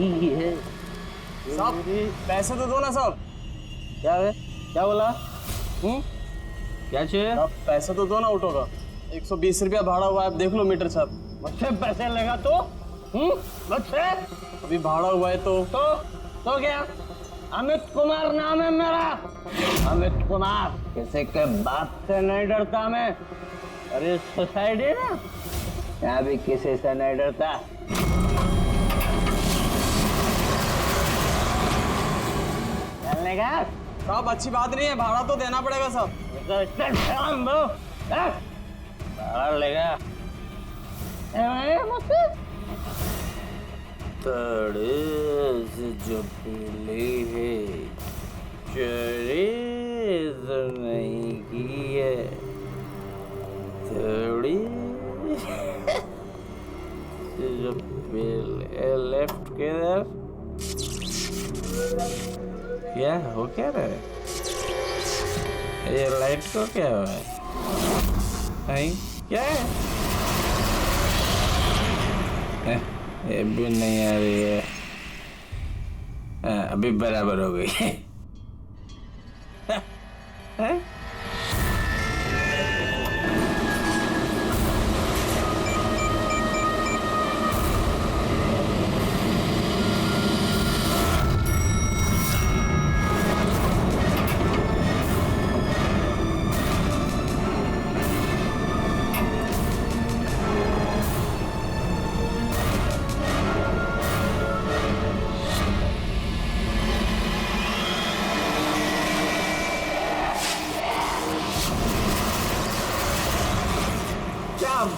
नहीं है। साहब पैसे तो दो ना साहब। क्या है? क्या बोला? क्या चाहिए? साहब पैसे तो दो ना ऑटो का। 120 रुपया भाड़ा हुआ है, आप देख लो मीटर साहब। मुझसे पैसे लेगा तो? मुझसे? अभी भाड़ा हुआ है तो क्या? अमित कुमार नाम है मेरा। अमित कुमार। किसी के बाप से नहीं डरता मैं। अरे सोसाइटी ना, यहाँ भी किसी से नहीं डरता। चलने का? साहब अच्छी बात नहीं है, भाड़ा तो देना पड़ेगा साहब। भाड़ा लेगा मुझसे? तड़े से जो पीली है, चोरी तो नहीं की है, थोड़ी से जो पीले लेफ्ट किधर? क्या हो क्या रहा है? ये लाइट को क्या हुआ है? क्या है? ये भी नहीं आ रही है। अभी बराबर हो गई है।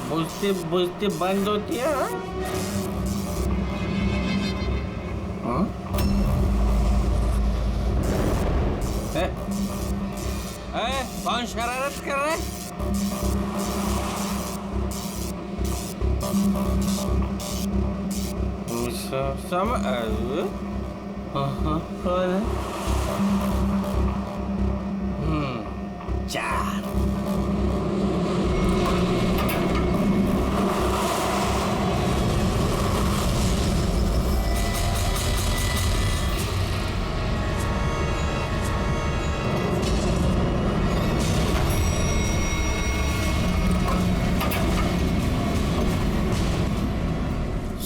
बुझते बुझते बंद होती है। कौन शरारत कर रहा है? चार।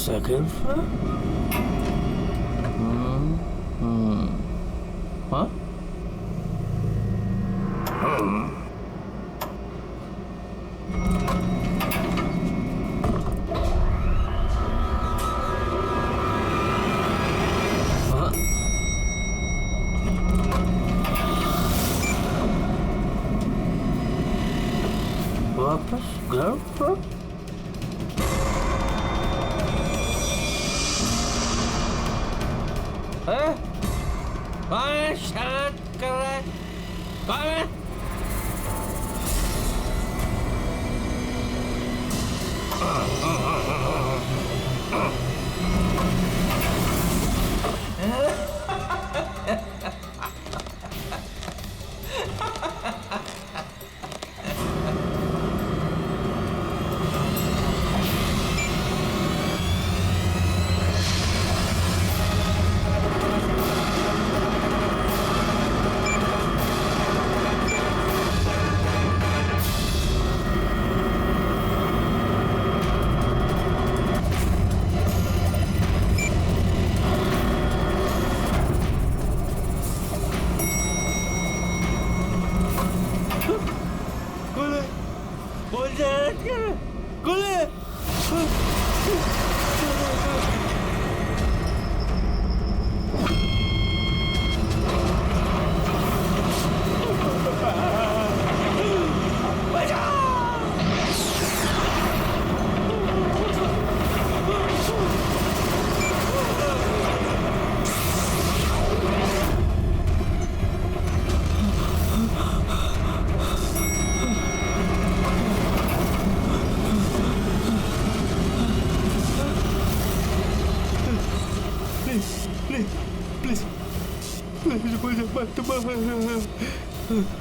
Second floor? Huh? वापस घर पर? कौन है? शरारत कर रहा है? कौन है?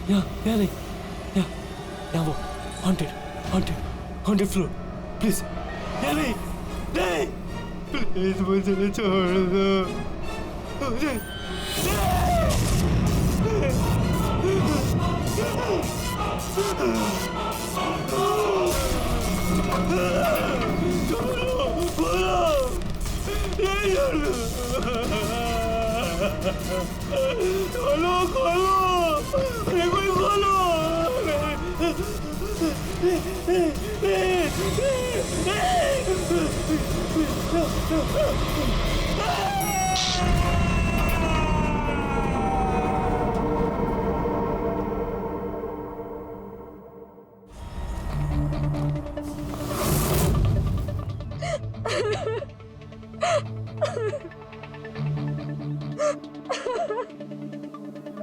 यहाँ नहीं, यहाँ वो haunted floor, please. यहाँ नहीं, प्लीज मुझे छोड़ दो। मुझे खोलो खोलो, अरे कोई खोलो।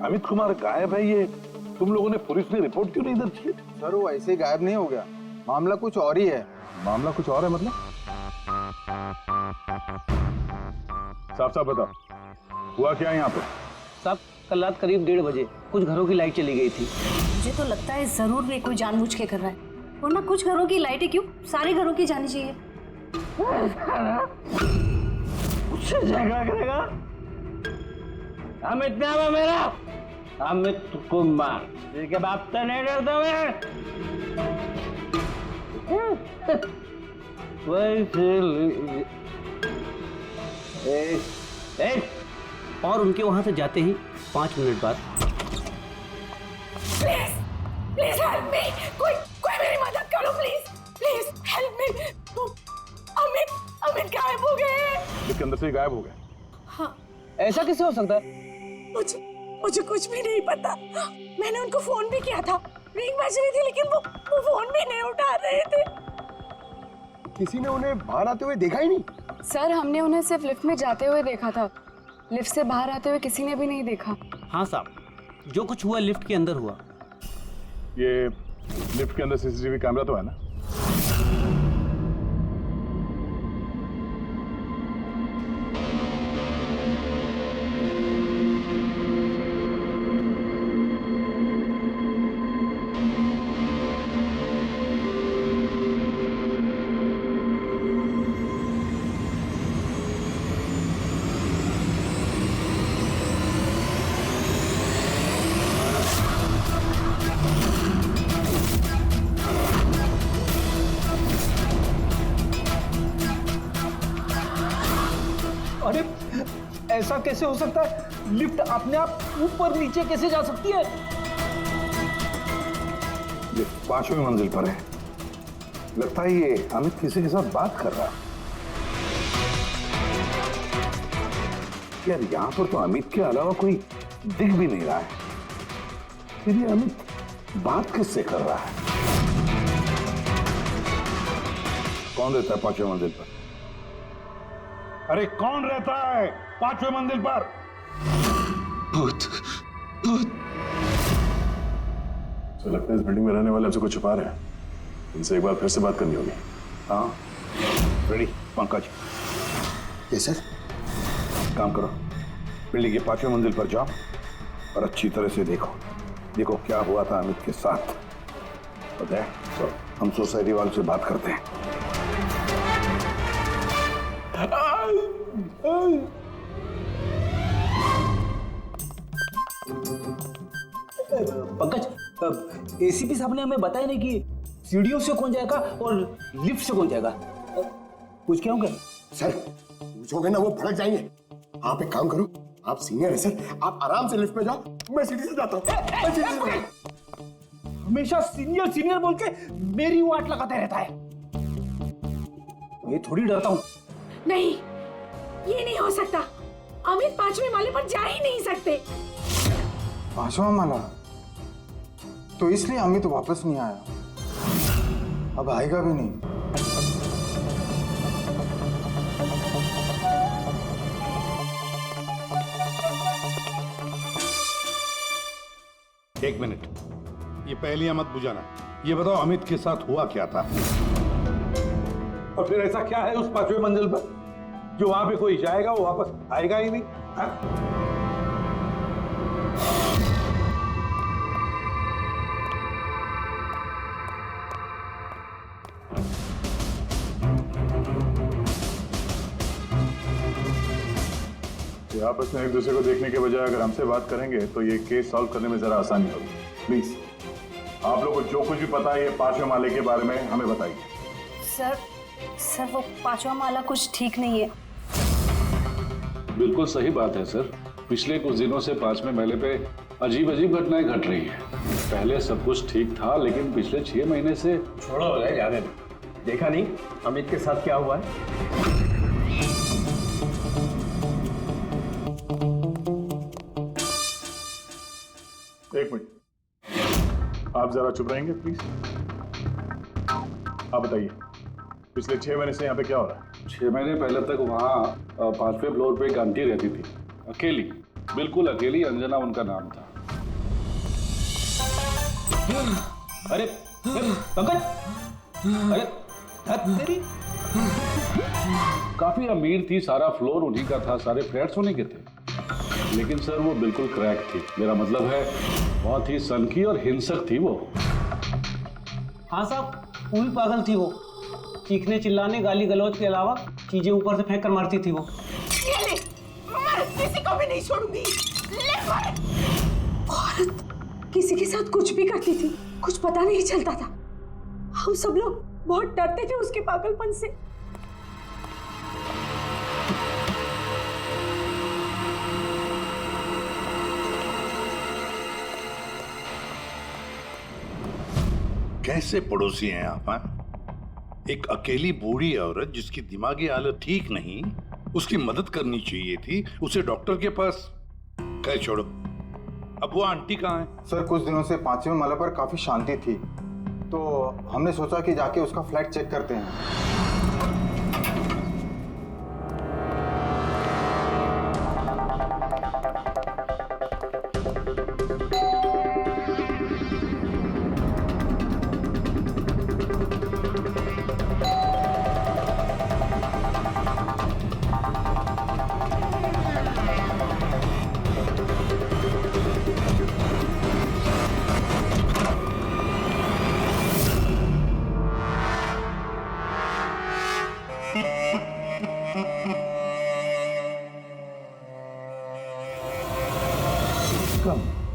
अमित कुमार गायब है, ये तुम लोगों ने पुलिस ने रिपोर्ट क्यों नहीं दर्ज की? सर वो ऐसे ही गायब नहीं हो गया, मामला कुछ और ही है। मामला कुछ और है मतलब? साफ साफ बताओ, हुआ क्या यहाँ पे? साहब कल रात करीब 1:30 बजे कुछ घरों की लाइट चली गई थी। मुझे तो लगता है जरूर ये कोई जानबूझ के कर रहा है, वरना कुछ घरों की लाइटें क्यों, सारे घरों की जानी चाहिए। उससे झगड़ा करेगा? अमित नाम है मेरा, अमित कुमार। इसके बाप से नहीं डरता मैं। और उनके वहां से जाते ही 5 मिनट बाद प्लीज प्लीज हेल्प मी, कोई मेरी मदद करो please, please help me. Amit गायब हो गए। इसके अंदर से ही गायब हो गए? हाँ। ऐसा कैसे हो सकता है? मुझे कुछ भी नहीं पता। मैंने उनको फोन भी किया था, रिंग बज रही थी, लेकिन वो फोन भी नहीं उठा रहे थे। किसी ने उन्हें बाहर आते हुए देखा ही नहीं? सर हमने उन्हें सिर्फ लिफ्ट में जाते हुए देखा था, लिफ्ट से बाहर आते हुए किसी ने भी नहीं देखा। हाँ साहब, जो कुछ हुआ लिफ्ट के अंदर हुआ। ये लिफ्ट के अंदर सीसीटीवी कैमरा तो है ना? अरे ऐसा कैसे हो सकता है? लिफ्ट अपने आप ऊपर नीचे कैसे जा सकती है? ये 5वीं मंजिल पर है। लगता है ये अमित किसी के साथ बात कर रहा है। यार यहाँ पर तो अमित के अलावा कोई दिख भी नहीं रहा है। फिर ये अमित बात किससे कर रहा है? कौन रहता है 5वीं मंजिल पर? अरे कौन रहता है 5वीं मंजिल पर? भूत भूत। तो लगता है इस बिल्डिंग में रहने वाले हमसे कुछ छुपा रहे हैं। इनसे एक बार फिर से बात करनी होगी। हाँ रेडी पंकज? Yes sir. काम करो, बिल्डिंग के 5वीं मंजिल पर जाओ और अच्छी तरह से देखो क्या हुआ था अमित के साथ। पता है तो हम सोसाइटी वालों से बात करते हैं। पंकज, एसीपी साहब ने हमें बताया नहीं कि सीढ़ियों से कौन जाएगा और लिफ्ट से कौन जाएगा। कुछ क्या होगा सर? पूछोगे ना वो भड़क जाएंगे। आप एक काम करो, आप सीनियर है सर, आप आराम से लिफ्ट में जाओ, मैं सीढ़ी से जाता हूँ। हमेशा सीनियर सीनियर बोल के मेरी वाट लगाता रहता है। मैं थोड़ी डरता हूँ। नहीं, ये नहीं हो सकता। अमित 5वें माले पर जा ही नहीं सकते। 5वां माला? तो इसलिए अमित वापस नहीं आया, अब आएगा भी नहीं। एक मिनट, ये पहेलियां मत बुझाना। ये बताओ अमित के साथ हुआ क्या था? और फिर ऐसा क्या है उस 5वीं मंजिल पर जो वहां पे कोई जाएगा वो वापस आएगा ही नहीं? हाँ? आपस में एक दूसरे को देखने के बजाय अगर हमसे बात करेंगे तो ये केस सॉल्व करने में जरा आसानी होगी। प्लीज आप लोग को जो कुछ भी पता है ये 5वें माले के बारे में हमें बताइए। सर वो 5वां माला कुछ ठीक नहीं है। बिल्कुल सही बात है सर। पिछले कुछ दिनों से 5वें माले पे अजीब अजीब घटनाएं घट रही हैं। पहले सब कुछ ठीक था लेकिन पिछले 6 महीने से छोड़ो हो जाए, जाने दो। देखा नहीं अमित के साथ क्या हुआ है? एक मिनट, आप जरा चुप रहेंगे प्लीज। आप बताइए पिछले 6 महीने से यहाँ पे क्या हो रहा है? 6 महीने पहले तक वहाँ 5वें फ्लोर पे एक आंटी रहती थी, अकेली, बिल्कुल अकेली। अंजना उनका नाम था। अरे पंकज, अरे तेरी काफी अमीर थी, सारा फ्लोर उन्हीं का था, सारे फ्लैट्स उन्हीं के थे। लेकिन सर वो बिल्कुल क्रैक थी। मेरा मतलब है बहुत ही सनकी और हिंसक थी वो। हाँ साहब, पूरी पागल थी वो। चीखने चिल्लाने गाली गलौज के अलावा चीजें ऊपर से फेंक कर मारती थी वो। ये ले, मैं किसी को भी नहीं छोड़ूंगी। ले मार। औरत किसी के साथ कुछ भी करती थी, कुछ पता नहीं चलता था। हम सब लोग बहुत डरते थे उसके पागलपन से। कैसे पड़ोसी हैं आप? हाँ? एक अकेली बूढ़ी औरत जिसकी दिमागी हालत ठीक नहीं, उसकी मदद करनी चाहिए थी, उसे डॉक्टर के पास। खैर छोड़ो, अब वो आंटी कहाँ है? सर कुछ दिनों से 5वें माला पर काफी शांति थी, तो हमने सोचा कि जाके उसका फ्लैट चेक करते हैं।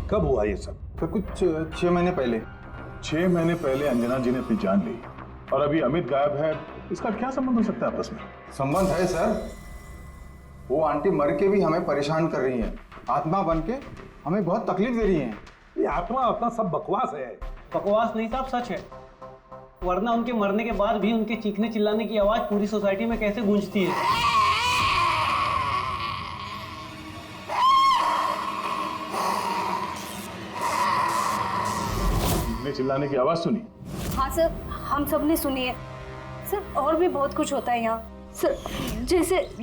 कब हुआ ये सब? फिर कुछ 6 महीने पहले। 6 महीने पहले अंजना जी ने अपनी जान ली और अभी अमित गायब है। इसका क्या संबंध हो सकता है आपस में? संबंध है सर। वो आंटी मर के भी हमें परेशान कर रही है, आत्मा बन के हमें बहुत तकलीफ दे रही है। ये आत्मा अपना सब बकवास है। बकवास नहीं साहब, सच है। वरना उनके मरने के बाद भी उनके चीखने चिल्लाने की आवाज पूरी सोसाइटी में कैसे गूंजती है। चिल्लाने की आवाज सुनी? हाँ सर, हम सब ने सुनी है सर। और भी बहुत कुछ होता है यहाँ सर,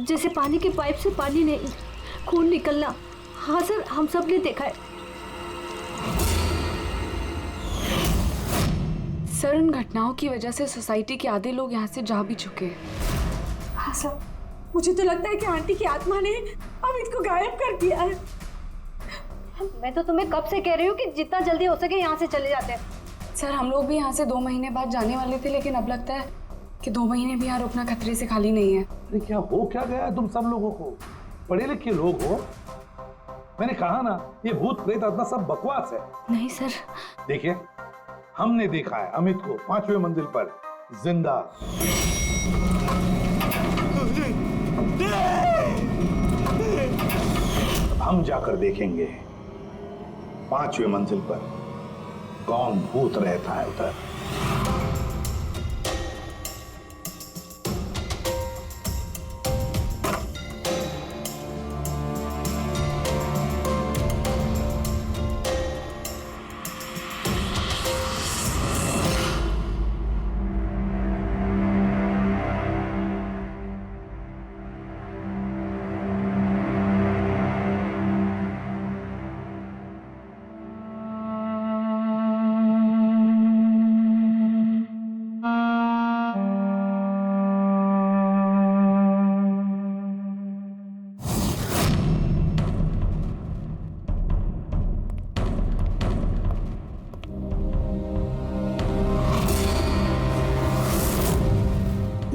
जैसे पानी की पाइप से पानी नहीं, खून निकलना। हाँ सर, हम सब ने देखा है। सर उन घटनाओं की वजह से सोसाइटी के आधे लोग यहाँ से जा भी चुके हैं। हाँ सर, मुझे तो लगता है कि आंटी की आत्मा ने अमित को गायब कर दिया है। मैं तो तुम्हें कब से कह रही हूँ कि जितना जल्दी हो सके यहाँ से चले जाते हैं। सर हम लोग भी यहाँ से 2 महीने बाद जाने वाले थे, लेकिन अब लगता है कि 2 महीने भी यहाँ रुकना खतरे से खाली नहीं है। अरे क्या हो क्या गया है तुम सब लोगों को? पढ़े लिखे लोग हो। मैंने कहा ना, ये भूत प्रेत आत्मा सब बकवास है। नहीं सर। देखिए, हमने देखा है अमित को 5वें मंजिल पर जिंदा। हम जाकर देखेंगे 5वें मंजिल पर कौन भूत रहता है उधर।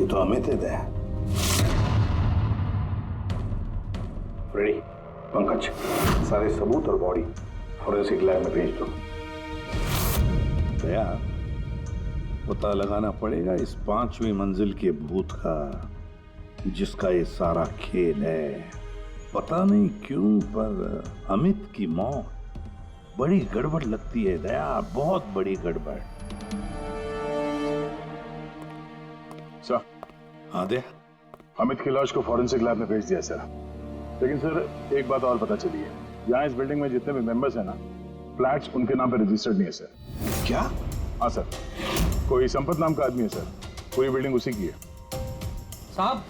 तो अमित है। रेडी? पंकज, सारे सबूत और बॉडी फॉरेंसिक लैब में भेज दो। दया, पता लगाना पड़ेगा इस 5वीं मंजिल के भूत का, जिसका ये सारा खेल है। पता नहीं क्यों पर अमित की मौत बड़ी गड़बड़ लगती है दया, बहुत बड़ी गड़बड़। सर। हाँ दया। अमित की लाश को फॉरेंसिक लैब में भेज दिया सर। लेकिन सर एक बात और पता चली है, यहाँ इस बिल्डिंग में जितने भी मेंबर्स हैं ना, फ्लैट्स उनके नाम पे रजिस्टर्ड नहीं है सर। क्या? हाँ सर, कोई संपत नाम का आदमी है सर, पूरी बिल्डिंग उसी की है। साहब,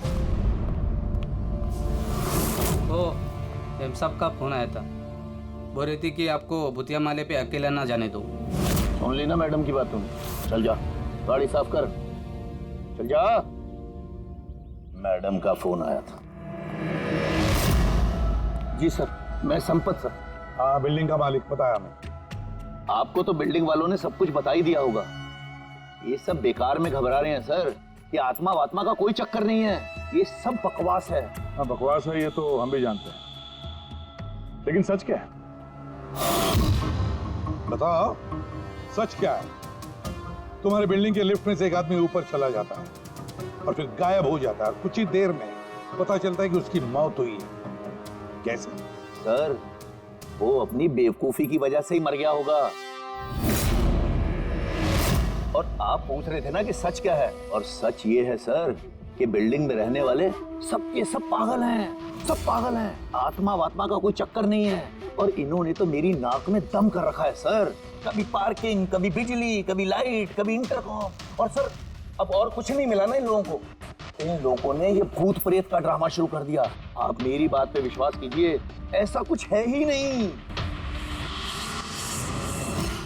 तो एम साहब का फोन आया था, बोल रही थी कि आपको भूतिया माले पे अकेला ना जाने दो। सुन ली ना मैडम की बात तुम? चल जा, गाड़ी साफ कर, चल जा। मैडम का फोन आया था। जी सर, मैं संपत सर। हाँ, बिल्डिंग का मालिक, बताया हमें। आपको तो बिल्डिंग वालों ने सब कुछ बता ही दिया होगा। ये सब बेकार में घबरा रहे हैं सर। ये आत्मा वात्मा का कोई चक्कर नहीं है, ये सब बकवास है। हाँ बकवास है, ये तो हम भी जानते हैं, लेकिन सच क्या है? बताओ, सच क्या है? तुम्हारे बिल्डिंग के लिफ्ट में से एक आदमी ऊपर चला जाता है और फिर गायब हो जाता है। कुछ ही देर में पता चलता है कि उसकी मौत हुई है। कैसे? सर, वो अपनी बेवकूफी की वजह से ही मर गया होगा। और आप पूछ रहे थे ना कि सच क्या है, और सच ये है सर कि बिल्डिंग में रहने वाले सब के सब पागल हैं, सब पागल हैं। आत्मा वात्मा का कोई चक्कर नहीं है। और इन्होंने तो मेरी नाक में दम कर रखा है सर। कभी पार्किंग, कभी बिजली, कभी लाइट, कभी इंटरकॉम। और सर अब और कुछ नहीं मिला ना इन लोगों को। इन लोगों ने ये भूत प्रेत का ड्रामा शुरू कर दिया। आप मेरी बात पे विश्वास कीजिए, ऐसा कुछ है ही नहीं।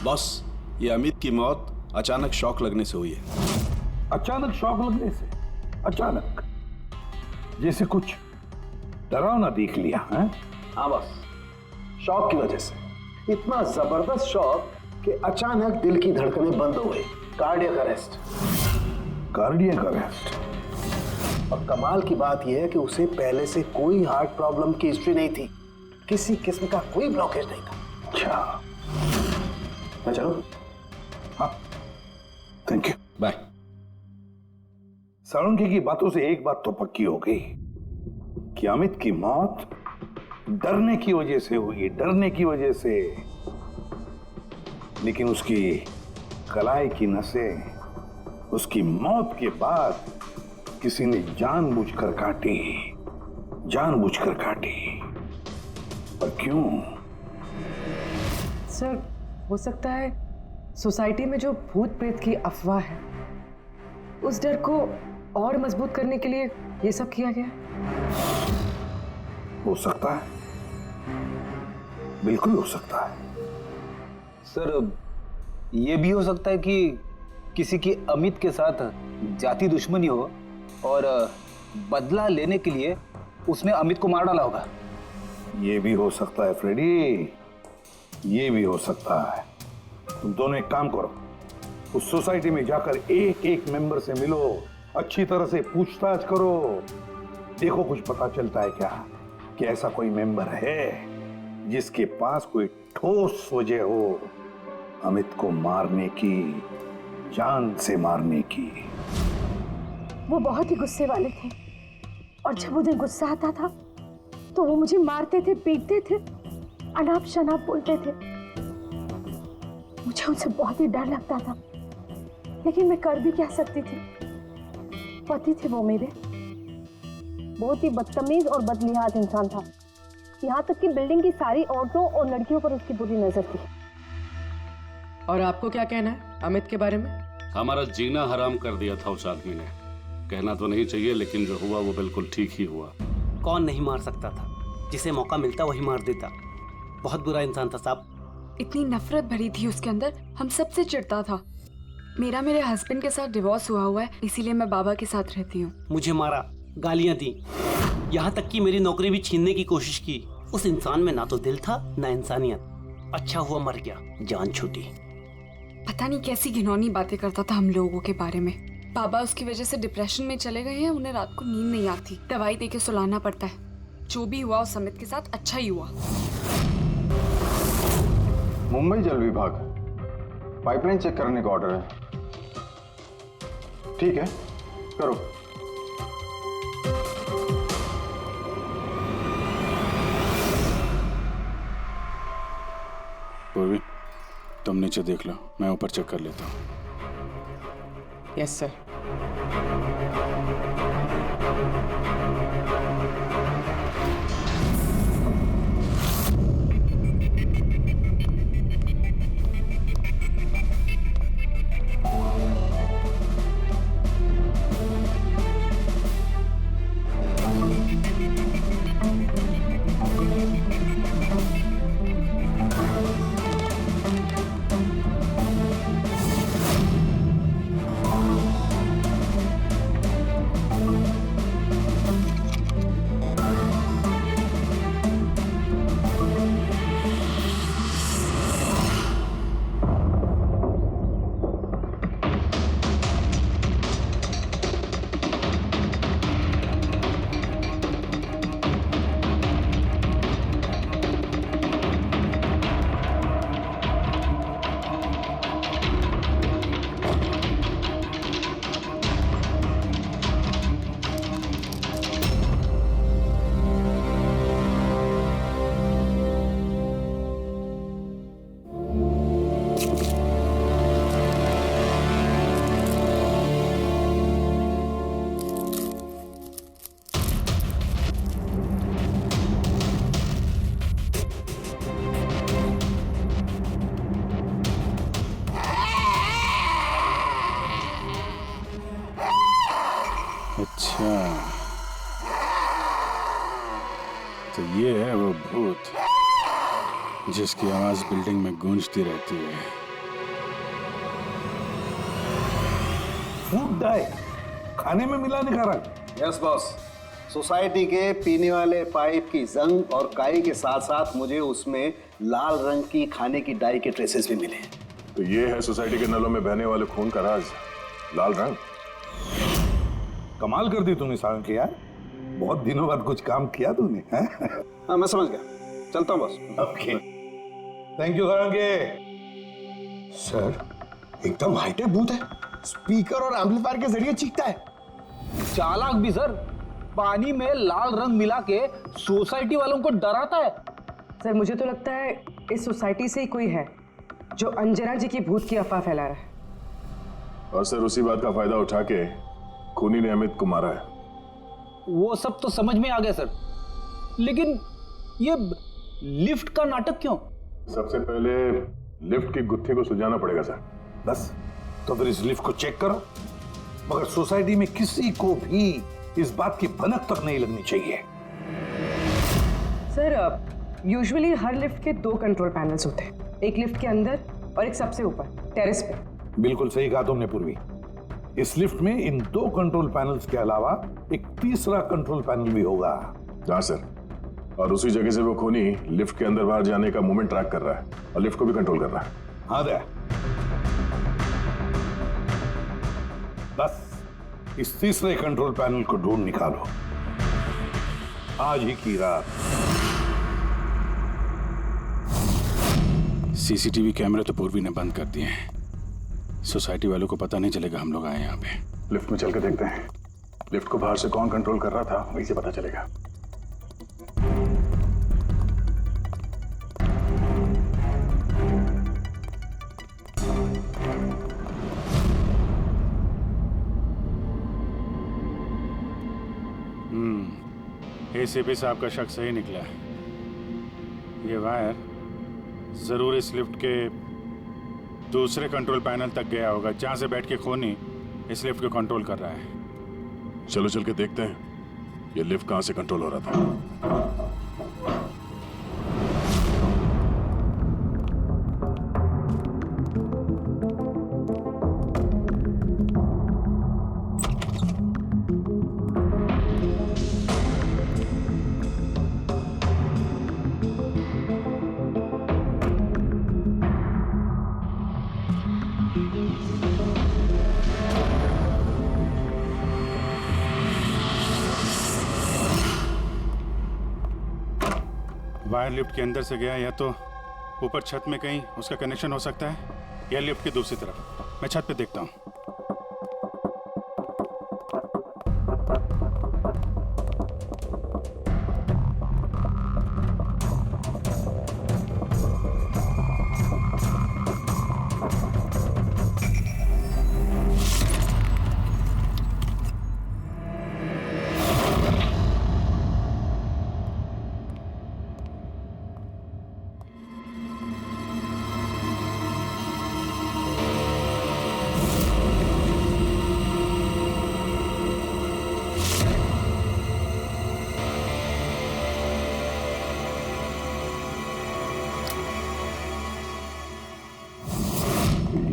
बॉस, ये अमित की मौत अचानक शॉक लगने से हुई है। अचानक शॉक लगने से? अचानक? जैसे कुछ डरावना देख लिया है? हाँ बस, शॉक की वजह से। इतना जबरदस्त शॉक कि अचानक दिल की धड़कनें बंद हो गई। Cardiac arrest. Cardiac arrest? और कमाल की बात यह है कि उसे पहले से कोई हार्ट प्रॉब्लम की हिस्ट्री नहीं थी, किसी किस्म का कोई ब्लॉकेज नहीं था। अच्छा, मैं चलूं? हाँ, थैंक यू, बाय। साळुंखे की बातों से एक बात तो पक्की हो गई कि अमित की मौत डरने की वजह से हुई, डरने की वजह से। लेकिन उसकी कलाई की नसें उसकी मौत के बाद किसी ने जानबूझकर काटी, जानबूझकर काटी। पर क्यों? सर, हो सकता है सोसाइटी में जो भूत प्रेत की अफवाह है, उस डर को और मजबूत करने के लिए ये सब किया गया। हो सकता है, बिल्कुल हो सकता है। सर, ये भी हो सकता है कि किसी की अमित के साथ जाति दुश्मनी हो और बदला लेने के लिए उसने अमित को मार डाला होगा। ये भी हो सकता है फ्रेडी, ये भी हो सकता है। तुम दोनों एक काम करो, उस सोसाइटी में जाकर एक एक मेंबर से मिलो, अच्छी तरह से पूछताछ करो। देखो कुछ पता चलता है क्या कि ऐसा कोई मेंबर है जिसके पास कोई ठोस वजह हो अमित को मारने की, जान से मारने की। वो बहुत ही गुस्से वाले थे और जब उन्हें गुस्सा आता था तो वो मुझे मारते थे, पीटते थे, अनाप शनाप बोलते थे। मुझे उनसे बहुत ही डर लगता था, लेकिन मैं कर भी क्या सकती थी। पति थे वो मेरे, बहुत ही बदतमीज और बदलिहाज इंसान था। यहाँ तक कि बिल्डिंग की सारी औरतों और लड़कियों पर उसकी बुरी नजर थी। और आपको क्या कहना है अमित के बारे में? हमारा जीना हराम कर दिया था उस आदमी ने। कहना तो नहीं चाहिए, लेकिन जो हुआ वो बिल्कुल ठीक ही हुआ। कौन नहीं मार सकता था? जिसे मौका मिलता वही मार देता। बहुत बुरा इंसान था साहब। इतनी नफरत भरी थी उसके अंदर, हम सबसे चिढ़ता था। मेरे हस्बैंड के साथ डिवोर्स हुआ है, इसीलिए मैं बाबा के साथ रहती हूँ। मुझे मारा, गालियां दी, यहाँ तक कि मेरी नौकरी भी छीनने की कोशिश की। उस इंसान में ना तो दिल था ना इंसानियत। अच्छा हुआ मर गया, जान छूटी। पता नहीं कैसी घिनौनी बातें करता था हम लोगों के बारे में। बाबा उसकी वजह से डिप्रेशन में चले गए हैं, उन्हें रात को नींद नहीं आती, दवाई देके सुलाना पड़ता है। जो भी हुआ उस अमित के साथ अच्छा ही हुआ। मुंबई जल विभाग पाइपलाइन चेक करने का ऑर्डर है। ठीक है, करो। पूर्वी, तुम नीचे देख लो, मैं ऊपर चेक कर लेता हूँ। Yes sir. अच्छा, तो ये है वो भूत जिसकी आवाज बिल्डिंग में गूंजती रहती है। फूड डाई खाने में मिलाने का रंग। यस बॉस, सोसाइटी के पीने वाले पाइप की जंग और काई के साथ साथ मुझे उसमें लाल रंग की खाने की डाई के ट्रेसेस भी मिले। तो ये है सोसाइटी के नलों में बहने वाले खून का राज, लाल रंग। कमाल कर दी तूने सारंग के यार, बहुत दिनों बाद कुछ काम किया तूने। हाँ मैं समझ गया, चलता हूँ बस। Okay, thank you Sarange. Sir एकदम हाईटेक भूत है, स्पीकर और एम्पलीफायर के जरिए चीखता है। चालाक भी सर, पानी में लाल रंग मिला के सोसाइटी वालों को डराता है। सर मुझे तो लगता है इस सोसाइटी से ही कोई है जो अंजना जी की भूत की अफवाह फैला रहा है। और सर उसी बात का फायदा उठा के खूनी ने अमित को मारा है। वो सब तो समझ में आ गया सर, लेकिन ये लिफ्ट का नाटक क्यों? सबसे पहले लिफ्ट की गुत्थी को सुलझाना पड़ेगा सर। बस, तो फिर इस लिफ्ट को चेक करो, मगर सोसाइटी में किसी को भी इस बात की भनक तक नहीं लगनी चाहिए। सर यूजुअली हर लिफ्ट के 2 कंट्रोल पैनल्स होते हैं, एक लिफ्ट के अंदर और एक सबसे ऊपर टेरेस पे। बिल्कुल सही कहा तुमने पूर्वी। इस लिफ्ट में इन 2 कंट्रोल पैनल्स के अलावा एक तीसरा कंट्रोल पैनल भी होगा। हाँ सर, और उसी जगह से वो खूनी लिफ्ट के अंदर बाहर जाने का मूवमेंट ट्रैक कर रहा है और लिफ्ट को भी कंट्रोल कर रहा है। हाँ दे, बस इस तीसरे कंट्रोल पैनल को ढूंढ निकालो आज ही की रात। सीसीटीवी कैमरे तो पूर्वी ने बंद कर दिए हैं, सोसाइटी वालों को पता नहीं चलेगा हम लोग आए यहाँ पे। लिफ्ट में चल के देखते हैं, लिफ्ट को बाहर से कौन कंट्रोल कर रहा था वहीं से पता चलेगा। एसीपी साहब का शक सही निकला है। ये वायर जरूर इस लिफ्ट के दूसरे कंट्रोल पैनल तक गया होगा, जहां से बैठ के खूनी इस लिफ्ट को कंट्रोल कर रहा है। चलो चल के देखते हैं ये लिफ्ट कहां से कंट्रोल हो रहा था। वायर लिफ्ट के अंदर से गया या तो ऊपर छत में कहीं उसका कनेक्शन हो सकता है, या लिफ्ट की दूसरी तरफ। मैं छत पे देखता हूँ।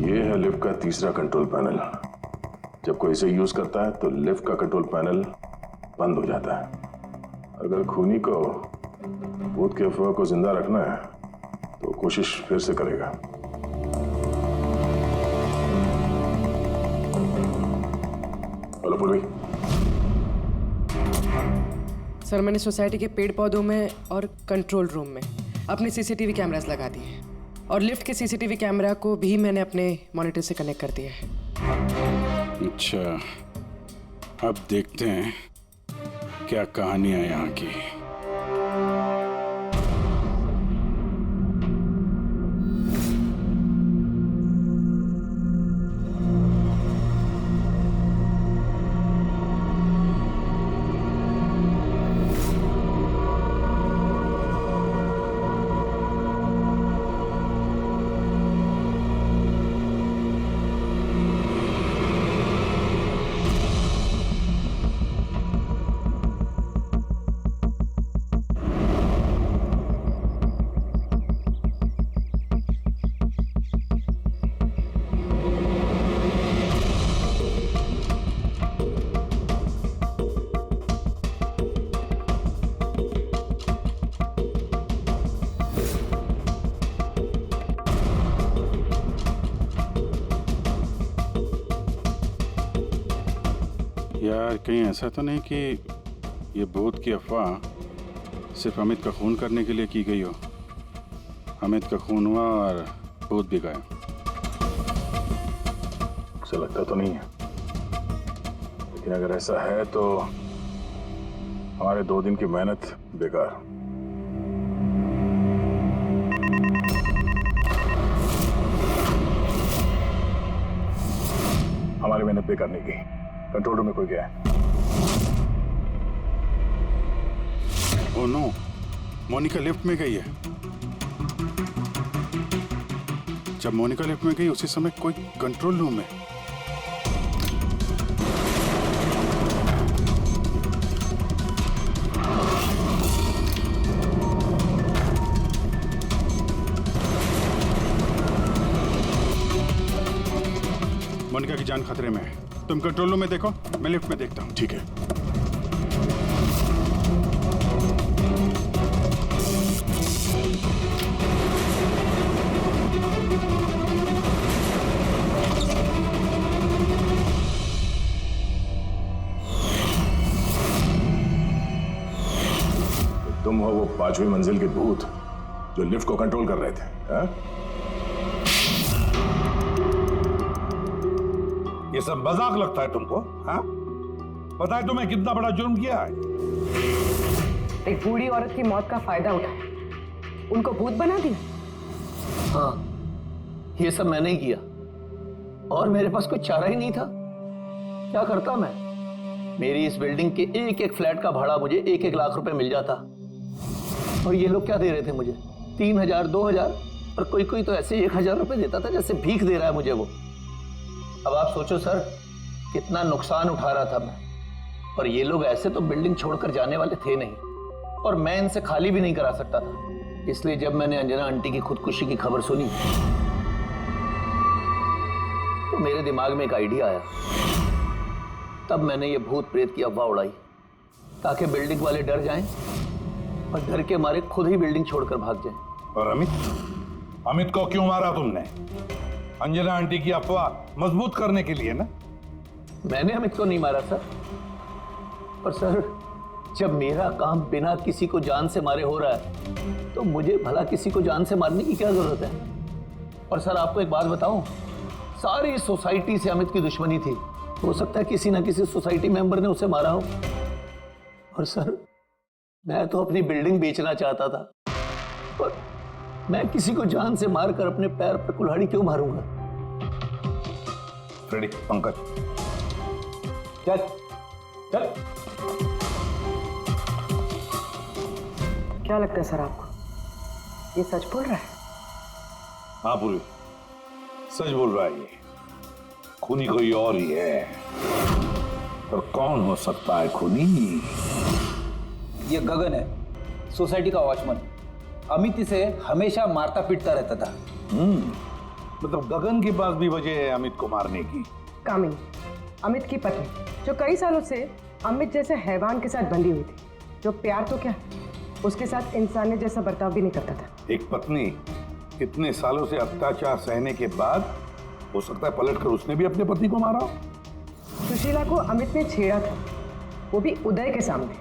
ये है लिफ्ट का तीसरा कंट्रोल पैनल। जब कोई इसे यूज करता है तो लिफ्ट का कंट्रोल पैनल बंद हो जाता है। अगर खूनी को भूत के अफवाह को जिंदा रखना है तो कोशिश फिर से करेगा। हेलो पूर्वी। सर, मैंने सोसाइटी के पेड़ पौधों में और कंट्रोल रूम में अपने सीसीटीवी कैमरास लगा दिए हैं, और लिफ्ट के सीसीटीवी कैमरा को भी मैंने अपने मॉनिटर से कनेक्ट कर दिया है। अच्छा, अब देखते हैं क्या कहानी है यहाँ की। यार, कहीं ऐसा तो नहीं कि ये भूत की अफवाह सिर्फ अमित का खून करने के लिए की गई हो। अमित का खून हुआ और भूत भी गया। उसे लगता तो नहीं है, लेकिन अगर ऐसा है तो हमारे 2 दिन की मेहनत बेकार। हमारी मेहनत बेकार नहीं की। कंट्रोल रूम में कोई गया है? ओह नो, मोनिका लिफ्ट में गई है। जब मोनिका लिफ्ट में गई उसी समय कोई कंट्रोल रूम में। मोनिका की जान खतरे में है। तुम कंट्रोल रूम में देखो, मैं लिफ्ट में देखता हूँ। ठीक है। तुम हो वो 5वीं मंजिल के भूत जो लिफ्ट को कंट्रोल कर रहे थे, हाँ? ये सब मजाक लगता है तुमको? हाँ? पता है तुम्हें कितना बड़ा जुर्म किया है? एक बूढ़ी औरत की मौत का फायदा उठाया, उनको भूत बना दिया। हाँ, ये सब मैंने ही किया और मेरे पास कोई चारा ही नहीं था। क्या करता मैं? मेरी इस बिल्डिंग के एक एक फ्लैट का भाड़ा मुझे 1-1 लाख रुपए मिल जाता, और ये लोग क्या दे रहे थे मुझे? 3,000, 2,000, और कोई कोई तो ऐसे 1,000 रुपए देता था जैसे भीख दे रहा है मुझे वो। अब आप सोचो सर, कितना नुकसान उठा रहा था मैं, और ये लोग ऐसे तो बिल्डिंग छोड़कर जाने वाले थे नहीं, और मैं इनसे खाली भी नहीं करा सकता था। इसलिए जब मैंने अंजना आंटी की खुदकुशी की खबर सुनी तो मेरे दिमाग में एक आइडिया आया। तब मैंने ये भूत प्रेत की अफवाह उड़ाई ताकि बिल्डिंग वाले डर जाएं और डर के मारे खुद ही बिल्डिंग छोड़कर भाग जाएं। और अमित को क्यों मारा तुमने? अंजना आंटी की अफवाह मजबूत करने के लिए ना? मैंने अमित को नहीं मारा सर, पर सर जब मेरा काम बिना किसी को जान से मारे हो रहा है तो मुझे भला किसी को जान से मारने की क्या जरूरत है? और सर आपको एक बात बताऊं, सारी सोसाइटी से अमित की दुश्मनी थी। हो सकता है किसी ना किसी सोसाइटी मेंबर ने उसे मारा हो। और सर मैं तो अपनी बिल्डिंग बेचना चाहता था, पर मैं किसी को जान से मारकर अपने पैर पर कुल्हाड़ी क्यों मारूंगा? फ्रेडी, पंकज, चल चल। क्या लगता है सर आपको, ये सच बोल रहा है? हाँ पूरी सच बोल रहा है। ये खूनी कोई और ही है, पर कौन हो सकता है खूनी? ये गगन है, सोसाइटी का वॉचमैन। अमित इसे हमेशा मारता पीटता रहता था। मतलब गगन के पास भी वजह है अमित को मारने की। कामिनी, अमित की पत्नी, जो कई सालों से अमित जैसे हैवान के साथ बंधी हुई थी, जो प्यार तो क्या उसके साथ इंसानियत जैसा बर्ताव भी नहीं करता था। एक पत्नी इतने सालों से अत्याचार सहने के बाद हो सकता है पलटकर उसने भी अपने पति को मारा हो। सुशीला को अमित ने छेड़ा था, वो भी उदय के सामने।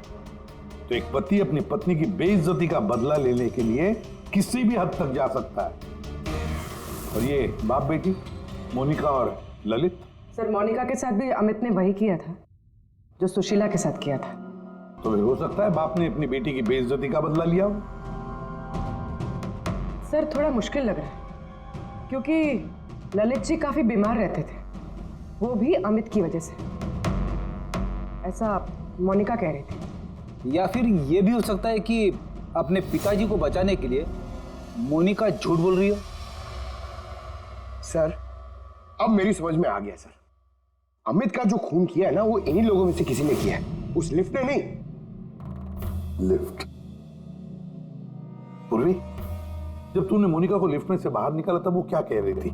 तो एक पति अपनी पत्नी की बेइज्जती का बदला लेने के लिए किसी भी हद तक जा सकता है। और ये बाप बेटी मोनिका और ललित। सर मोनिका के साथ भी अमित ने वही किया था जो सुशीला के साथ किया था। तो फिर हो सकता है बाप ने अपनी बेटी की बेइज्जती का बदला लिया हो। सर थोड़ा मुश्किल लग रहा है, क्योंकि ललित जी काफी बीमार रहते थे, वो भी अमित की वजह से, ऐसा मोनिका कह रही थी। या फिर ये भी हो सकता है कि अपने पिताजी को बचाने के लिए मोनिका झूठ बोल रही हो। सर अब मेरी समझ में आ गया सर, अमित का जो खून किया है ना वो इन्हीं लोगों में से किसी ने किया है, उस लिफ्ट ने नहीं। लिफ्ट? पूर्वी, जब तूने मोनिका को लिफ्ट में से बाहर निकाला तब वो क्या कह रही थी?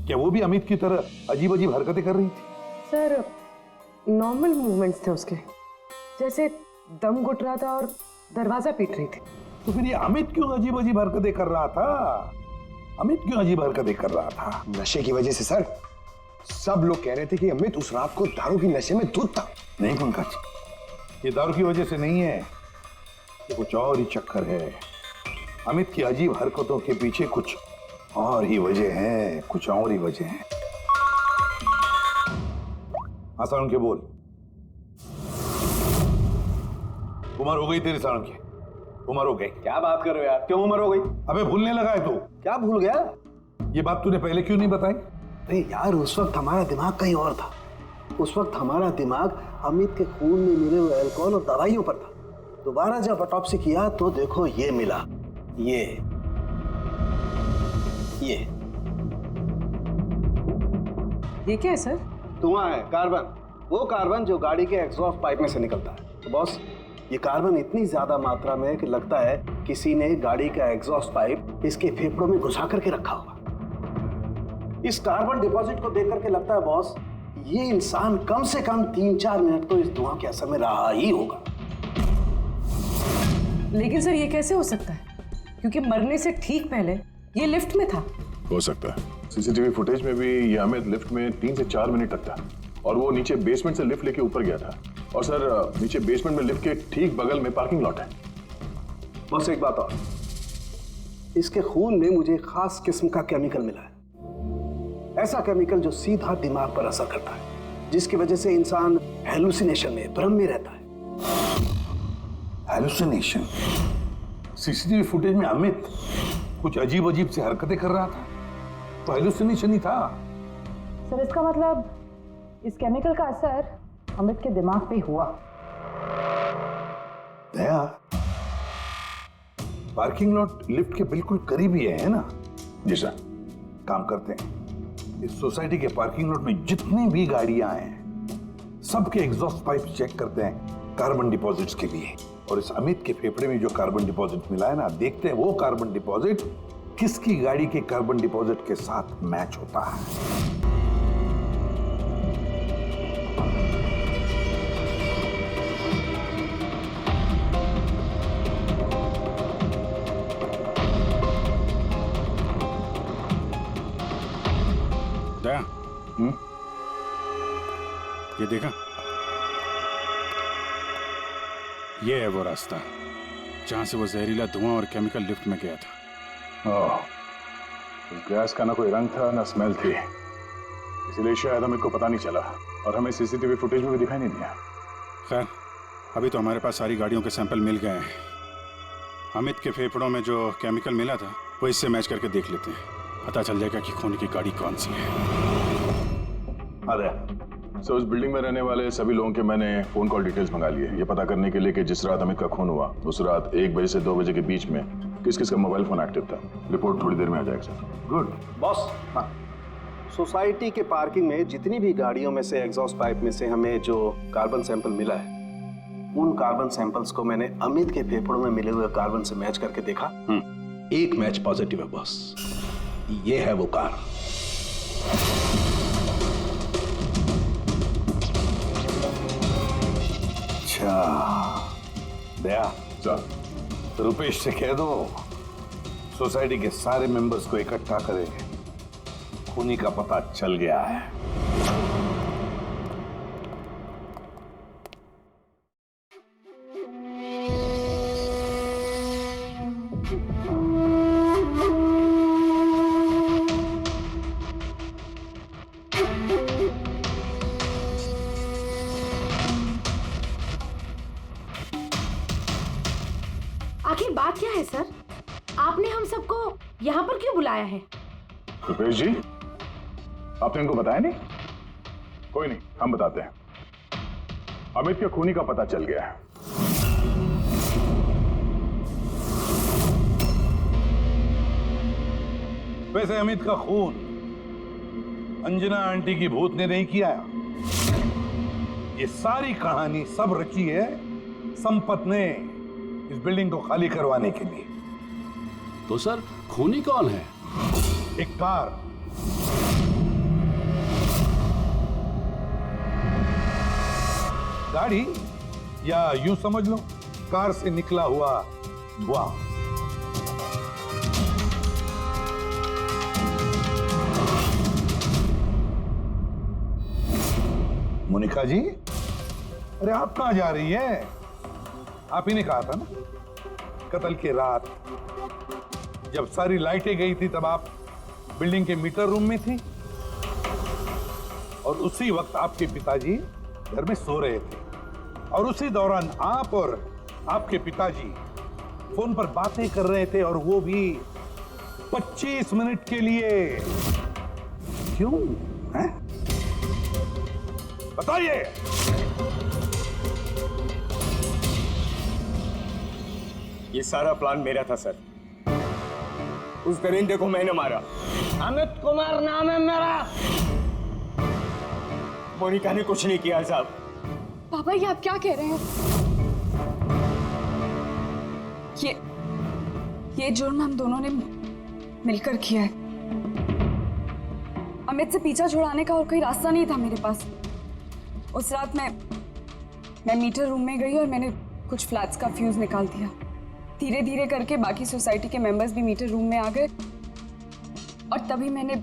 क्या वो भी अमित की तरह अजीब अजीब हरकतें कर रही थी? सर नॉर्मल मूवमेंट्स थे उसके, जैसे दम घुट रहा था और दरवाजा पीट रही थी। तो फिर ये अमित क्यों अजीब अजीब हरकतें कर रहा था? अमित क्यों अजीब हरकतें कर रहा था? नशे की वजह से सर। सब लोग कह रहे थे कि अमित उस रात को दारू की नशे में धुत था। नहीं पंकज, ये दारू की वजह से नहीं है, ये कुछ और ही चक्कर है। अमित की अजीब हरकतों के पीछे कुछ और ही वजह है, कुछ और ही वजह है। हाँ सारुण के बोल। उम्र हो गई तेरी सारुण की, उम्र हो गई। क्या बात कर रहे हो यार, क्यों उम्र हो गई? अबे भूलने लगा है तू। क्या भूल गया? ये बात तूने पहले क्यों नहीं बताई? अरे यार उस वक्त हमारा दिमाग कहीं और था। उस वक्त हमारा दिमाग अमित के खून में मिले हुए अल्कोहल और दवाइयों पर था। दोबारा जब ऑटोप्सी किया तो देखो ये मिला, ये क्या है सर? धुआं है, कार्बन। वो कार्बन जो गाड़ी के एग्जॉस्ट पाइप में से निकलता है। तो बॉस ये कार्बन इतनी ज्यादा मात्रा में कि लगता है किसी ने गाड़ी का एग्जॉस्ट पाइप इसके फेफड़ों में घुसा करके रखा होगा। इस कार्बन डिपॉजिट को देख करके लगता है बॉस ये इंसान कम से कम 3-4 मिनट तो इस धुआं के असर में रहा ही होगा। लेकिन सर ये कैसे हो सकता है, क्योंकि मरने से ठीक पहले ये लिफ्ट में था। हो सकता है। सीसीटीवी फुटेज में भी ये अमित लिफ्ट में 3 से 4 मिनट तक था और वो नीचे बेसमेंट से लिफ्ट लेके ऊपर गया था। और सर नीचे बेसमेंट में लिफ्ट के ठीक बगल में पार्किंग लॉट है। बस एक बात और, इसके खून में मुझे खास किस्म का केमिकल मिला है। ऐसा केमिकल जो सीधा दिमाग पर असर करता है, जिसकी वजह से इंसान हेलुसिनेशन में, भ्रम में रहता है। हेलुसिनेशन? सीसीटीवी फुटेज में अमित कुछ अजीब अजीब सी हरकतें कर रहा था, तो हेलुसिनेशन ही था। सर इसका मतलब इस केमिकल का असर अमित के दिमाग पे हुआ। दया, पार्किंग लॉट लिफ्ट के बिल्कुल करीब ही है ना? जी सर। काम करते हैं, इस सोसाइटी के पार्किंग लॉट में जितनी भी गाड़ियां हैं सबके एग्जॉस्ट पाइप चेक करते हैं कार्बन डिपॉजिट्स के लिए। और इस अमित के फेफड़े में जो कार्बन डिपॉजिट मिला है ना, देखते हैं वो कार्बन डिपॉजिट किसकी गाड़ी के कार्बन डिपॉजिट के साथ मैच होता है। दया, ये देखा, ये है वो रास्ता जहां से वो जहरीला धुआं और केमिकल लिफ्ट में गया था। ओह, उस गैस का ना कोई रंग था ना स्मेल थी, इसीलिए शायद हमें को पता नहीं चला और हमें सीसीटीवी फुटेज में भी दिखाई नहीं दिया। खैर, अभी तो हमारे पास सारी गाड़ियों के सैंपल मिल गए हैं। अमित के फेफड़ों में जो केमिकल मिला था वो इससे मैच करके देख लेते हैं, पता चल जाएगा कि खून की गाड़ी कौन सी है। अरे सो उस बिल्डिंग में रहने वाले सभी लोगों के मैंने फोन कॉल डिटेल्स मंगा लिए, ये पता करने के लिए कि जिस रात अमित का खून हुआ उस रात 1 बजे से 2 बजे के बीच में किस किस का मोबाइल फोन एक्टिव था। रिपोर्ट थोड़ी देर में आ जाएगा सर। Good boss. हाँ, सोसाइटी के पार्किंग में जितनी भी गाड़ियों में से एग्जॉस्ट पाइप में से हमें जो कार्बन सैंपल मिला है, उन कार्बन सैंपल्स को मैंने अमित के फेफड़ों में मिले हुए कार्बन से मैच करके देखा। एक मैच पॉजिटिव है बॉस, ये है वो कार। अच्छा दया सर, रुपेश से कह दो सोसाइटी के सारे मेंबर्स को इकट्ठा करेंगे, खूनी का पता चल गया है। आखिर बात क्या है सर? आपने हम सबको यहाँ पर क्यों बुलाया है? रुपेश जी, आपने इनको बताया नहीं? कोई नहीं, हम बताते हैं। अमित के खूनी का पता चल गया है। वैसे अमित का खून अंजना आंटी की भूत ने नहीं किया। ये सारी कहानी सब रची है संपत ने इस बिल्डिंग को खाली करवाने के लिए। तो सर खूनी कौन है? एक कार, गाड़ी, या यूं समझ लो कार से निकला हुआ धुआं। मोनिका जी, अरे आप कहां जा रही हैं? आप ही ने कहा था ना कत्ल की रात जब सारी लाइटें गई थी तब आप बिल्डिंग के मीटर रूम में थी और उसी वक्त आपके पिताजी घर में सो रहे थे और उसी दौरान आप और आपके पिताजी फोन पर बातें कर रहे थे और वो भी 25 मिनट के लिए। क्यों हैं? बताइए। ये सारा प्लान मेरा था सर। उस दरिंदे को मैंने मारा। अमित कुमार नाम है मेरा। मोनिका ने कुछ नहीं किया साहब। पापा ये आप क्या कह रहे हैं? ये जुर्म हम दोनों ने मिलकर किया है। अमित से पीछा छुड़ाने का और कोई रास्ता नहीं था मेरे पास। उस रात मैं मीटर रूम में गई और मैंने कुछ फ्लैट्स का फ्यूज निकाल दिया। धीरे धीरे करके बाकी सोसाइटी के मेंबर्स भी मीटर रूम में आ गए और तभी मैंने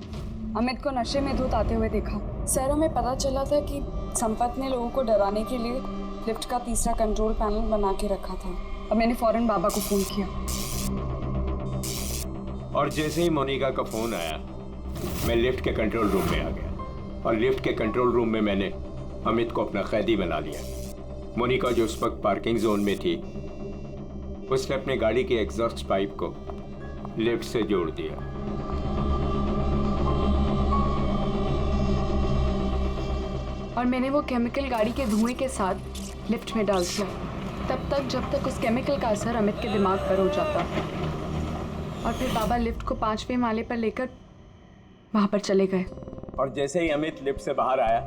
अमित को नशे में धुत आते हुए देखा। सर हमें पता चला था कि संपत ने लोगों को डराने के लिए लिफ्ट का तीसरा कंट्रोल पैनल बना के रखा था और मैंने फौरन बाबा को फोन किया। और जैसे ही मोनिका का फोन आया मैं लिफ्ट के कंट्रोल रूम में आ गया और लिफ्ट के कंट्रोल रूम में मैंने अमित को अपना कैदी बना लिया। मोनिका जो उस वक्त पार्किंग जोन में थी उसने अपने गाड़ी के एग्जॉस्ट पाइप को लिफ्ट से जोड़ दिया। और मैंने वो केमिकल गाड़ी के धुएं के साथ लिफ्ट में डाल दिया तब तक जब तक उस केमिकल का असर अमित के दिमाग पर हो जाता। और फिर बाबा लिफ्ट को 5वें माले पर लेकर वहां पर चले गए। और जैसे ही अमित लिफ्ट से बाहर आया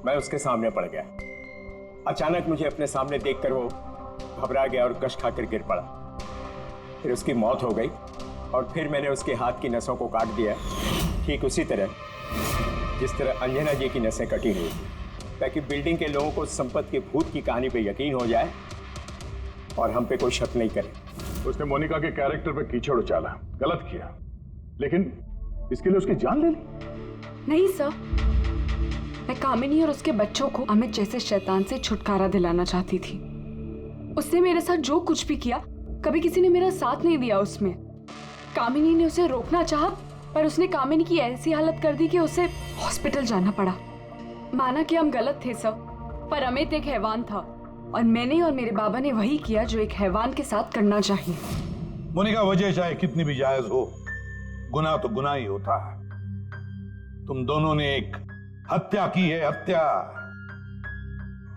मैं उसके सामने पड़ गया। अचानक मुझे अपने सामने देखकर वो घबरा गया और कश खाकर गिर पड़ा। फिर उसकी मौत हो गई और फिर मैंने उसके हाथ की नसों को काट दिया, ठीक उसी तरह जिस तरह अंजना जी की नसें कटी हुई, ताकि बिल्डिंग के लोगों को संपत के भूत की कहानी पे यकीन हो जाए और हम पे कोई शक नहीं करे। उसने मोनिका के कैरेक्टर पे कीचड़ उछाला, गलत किया, लेकिन इसके लिए उसकी जान ले ली। नहीं सर, मैं कामिनी और उसके बच्चों को अमित जैसे शैतान से छुटकारा दिलाना चाहती थी। उसने मेरे साथ जो कुछ भी किया, कभी किसी ने मेरा साथ नहीं दिया उसमें। कामिनी ने उसे रोकना चाहा, पर उसने कामिनी की ऐसी हालत कर दी कि उसे हॉस्पिटल जाना पड़ा। माना कि हम गलत थे सब, पर अमित एक हैवान था और मैंने और मेरे बाबा ने वही किया जो एक हैवान के साथ करना चाहिए। मोनिका, वजह चाहे कितनी भी जायज हो, गुनाह तो गुनाह ही होता है। तुम दोनों ने एक हत्या की है, हत्या।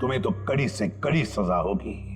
तुम्हें तो कड़ी से कड़ी सजा होगी।